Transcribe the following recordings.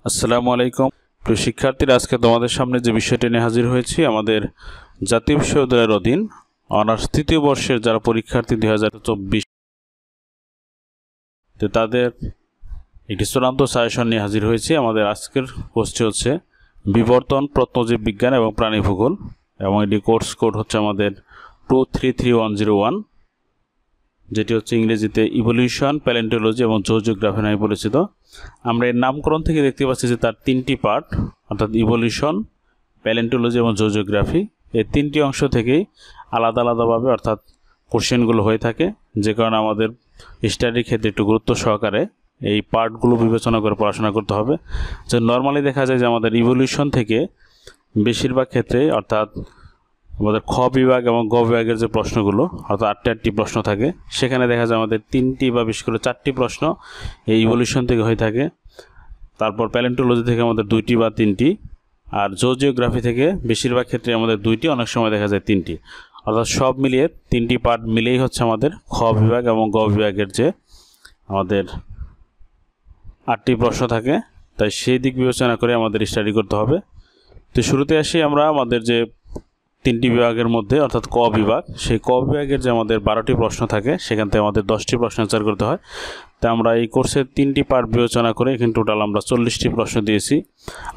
আসসালামু আলাইকুম প্রিয় শিক্ষার্থীরা, আজকে তোমাদের সামনে যে বিষয়টি নিয়ে হাজির হয়েছি, আমাদের জাতীয় বিশ্ববিদ্যালয়ের অধীন অনার্স তৃতীয় বর্ষের যারা পরীক্ষার্থী 2024 তাদের একটি চূড়ান্ত সাজেশন নিয়ে হাজির হয়েছি। আমাদের আজকের কোর্সটি হচ্ছে বিবর্তন, প্রত্নজীব বিজ্ঞান এবং প্রাণী ভূগোল, এবং এটি কোর্স কোড হচ্ছে আমাদের 233101, যেটি হচ্ছে ইংরেজিতে ইভলিউশন, প্যালেন্টোলজি এবং জিওগ্রাফি নামে পরিচিত। আমরা এর নামকরণ থেকে দেখতে পাচ্ছি যে তার তিনটি পার্ট, অর্থাৎ ইভলিউশন, প্যালেন্টোলজি এবং জিওগ্রাফি, এই তিনটি অংশ থেকেই আলাদা আলাদাভাবে অর্থাৎ কোশ্চেনগুলো হয়ে থাকে, যে কারণে আমাদের স্টাডির ক্ষেত্রে একটু গুরুত্ব সহকারে এই পার্টগুলো বিবেচনা করে পড়াশোনা করতে হবে। যে নর্মালি দেখা যায় যে আমাদের ইভলিউশন থেকে বেশিরভাগ ক্ষেত্রে অর্থাৎ আমাদের খ বিভাগ এবং গ বিভাগের যে প্রশ্নগুলো অর্থাৎ 8টি প্রশ্ন থাকে, সেখানে দেখা যায় আমাদের 3টি বা বিশেষ করে 4টি প্রশ্ন এই ইভলিউশন থেকে হয়ে থাকে। তারপর প্যালেন্টোলজি থেকে আমাদের 2টি বা 3টি, আর জিওগ্রাফি থেকে বেশিরভাগ ক্ষেত্রে আমাদের 2টি, অনেক সময় দেখা যায় 3টি, অর্থাৎ সব মিলিয়ে 3টি পার্ট মিলেই হচ্ছে আমাদের খ বিভাগ এবং গ বিভাগের যে আমাদের 8টি প্রশ্ন থাকে। তাই সেই দিক বিবেচনা করে আমাদের স্টাডি করতে হবে। তো শুরুতে আসি আমরা আমাদের যে 3টি বিভাগের মধ্যে, অর্থাৎ ক বিভাগ, সেই ক বিভাগের যে আমাদের 12টি প্রশ্ন থাকে, সেখান থেকে আমাদের 10টি প্রশ্ন অ্যান্সার করতে হয়। তাই আমরা এই কোর্সের 3টি পার্ট বিবেচনা করে এখানে টোটাল আমরা 40টি প্রশ্ন দিয়েছি।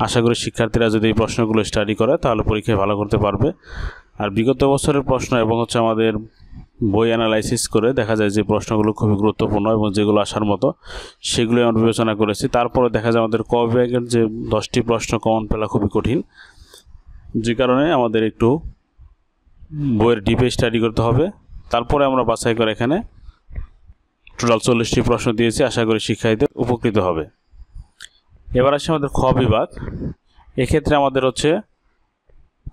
আশা করি শিক্ষার্থীরা যদি এই প্রশ্নগুলো স্টাডি করে তাহলে পরীক্ষায় ভালো করতে পারবে। আর বিগত বছরের প্রশ্ন এবং হচ্ছে আমাদের বই অ্যানালাইসিস করে দেখা যায় যে প্রশ্নগুলো খুবই গুরুত্বপূর্ণ এবং যেগুলো আসার মতো সেগুলো আমরা বিবেচনা করেছি। তারপরে দেখা যায় আমাদের ক বিভাগের যে 10টি প্রশ্ন কমন পেলা খুবই কঠিন, যে কারণে আমাদের একটু বইয়ের ডিপে স্টাডি করতে হবে। তারপরে আমরা বাছাই করে এখানে টোটাল 40টি প্রশ্ন দিয়েছি, আশা করি শিক্ষার্থীদের উপকৃত হবে। এবার আসে আমাদের খ বিভাগ। এক্ষেত্রে আমাদের হচ্ছে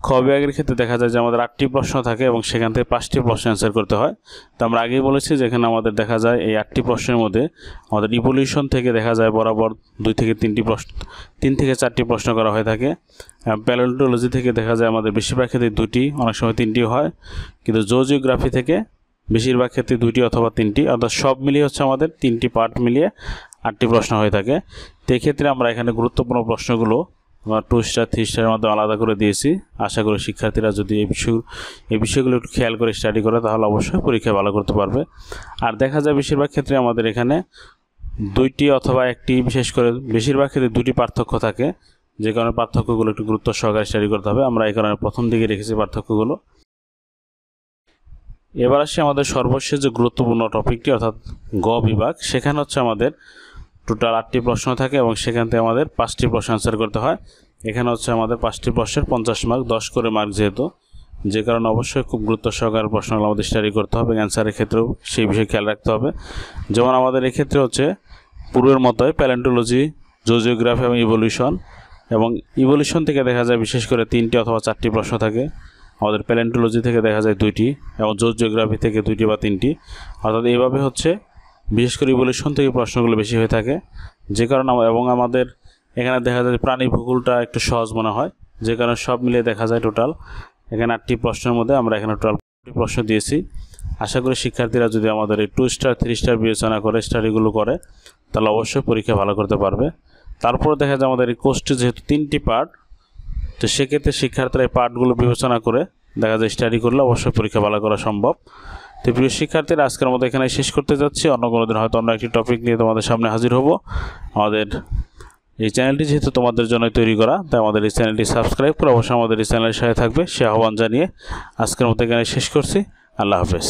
খ বিভাগের ক্ষেত্রে দেখা যায় যে আমাদের 8টি প্রশ্ন থাকে এবং সেখান থেকে 5টি প্রশ্ন অ্যান্সার করতে হয়। তো আমরা আগেই বলেছি যে এখানে আমাদের দেখা যায় এই 8টি প্রশ্নের মধ্যে আমাদের ইভলিউশন থেকে দেখা যায় বরাবর 2 থেকে 3টি প্রশ্ন, 3 থেকে 4টি প্রশ্ন করা হয়ে থাকে। প্যালেন্টোলজি থেকে দেখা যায় আমাদের বেশিরভাগ ক্ষেত্রে 2টি, অনেক সময় 3টিও হয়, কিন্তু জিওগ্রাফি থেকে বেশিরভাগ ক্ষেত্রে 2টি অথবা 3টি, অর্থাৎ সব মিলিয়ে হচ্ছে আমাদের 3টি পার্ট মিলিয়ে 8টি প্রশ্ন হয়ে থাকে। তো এক্ষেত্রে আমরা এখানে গুরুত্বপূর্ণ প্রশ্নগুলো আমরা 2 স্টার 3 স্টারের মাধ্যমে আলাদা করে দিয়েছি। আশা করি শিক্ষার্থীরা যদি এই বিষয়গুলো একটু খেয়াল করে স্টাডি করে তাহলে অবশ্যই পরীক্ষায় ভালো করতে পারবে। আর দেখা যায় বেশিরভাগ ক্ষেত্রে আমাদের এখানে 2টি অথবা 1টি, বিশেষ করে বেশিরভাগ ক্ষেত্রে 2টি পার্থক্য থাকে, যে কারণে পার্থক্যগুলো একটু গুরুত্ব সহকারে স্টাডি করতে হবে। আমরা এই কারণে প্রথম দিকে রেখেছি পার্থক্যগুলো। এবার আসি আমাদের সর্বশেষ যে গুরুত্বপূর্ণ টপিকটি, অর্থাৎ গ বিভাগ। সেখানে হচ্ছে আমাদের টোটাল 8টি প্রশ্ন থাকে এবং সেখান থেকে আমাদের 5টি প্রশ্ন অ্যান্সার করতে হয়। এখানে হচ্ছে আমাদের 5টি প্রশ্নের 50 মার্ক, 10 করে মার্ক যেহেতু, যে কারণে অবশ্যই খুব গুরুত্ব সহকারে প্রশ্নগুলো আমাদের স্টাডি করতে হবে। অ্যান্সারের ক্ষেত্রেও সেই বিষয়ে খেয়াল রাখতে হবে। যেমন আমাদের এক্ষেত্রে হচ্ছে পূর্বের মতোই প্যালেন্টোলজি, জিওগ্রাফি এবং ইভলিউশন থেকে দেখা যায় বিশেষ করে 3টি অথবা 4টি প্রশ্ন থাকে। আমাদের প্যালেন্টোলজি থেকে দেখা যায় 2টি এবং জিওগ্রাফি থেকে 2টি বা 3টি, অর্থাৎ এইভাবে হচ্ছে বিশেষ করে ইভলিউশন থেকে প্রশ্নগুলো বেশি হয়ে থাকে, যে কারণে এবং আমাদের এখানে দেখা যায় প্রাণী ভূগোলটা একটু সহজ মনে হয়, যে কারণে সব মিলিয়ে দেখা যায় টোটাল এখানে 8টি প্রশ্নের মধ্যে আমরা এখানে টোটাল 40টি প্রশ্ন দিয়েছি। আশা করি শিক্ষার্থীরা যদি আমাদের এই 2 স্টার 3 স্টার বিবেচনা করে স্টাডিগুলো করে তাহলে অবশ্যই পরীক্ষা ভালো করতে পারবে। তারপরে দেখা যায় আমাদের এই কোর্সটি যেহেতু 3টি পার্ট, তো সেক্ষেত্রে শিক্ষার্থীরা এই পার্টগুলো বিবেচনা করে দেখা যায় স্টাডি করলে অবশ্যই পরীক্ষা ভালো করা সম্ভব। তো প্রিয় শিক্ষার্থীরা, আজকের মতো এখানে শেষ করতে যাচ্ছি। অন্য কোনো দিন হয়তো অন্য একটি টপিক নিয়ে তোমাদের সামনে হাজির হব। আমাদের এই চ্যানেলটি যেহেতু তোমাদের জন্য তৈরি করা, তাই আমাদের এই চ্যানেলটি সাবস্ক্রাইব করে অবশ্যই আমাদের এই চ্যানেলের সাথে থাকবে সে আহ্বান জানিয়ে আজকের মতো এখানে শেষ করছি। আল্লাহ হাফেজ।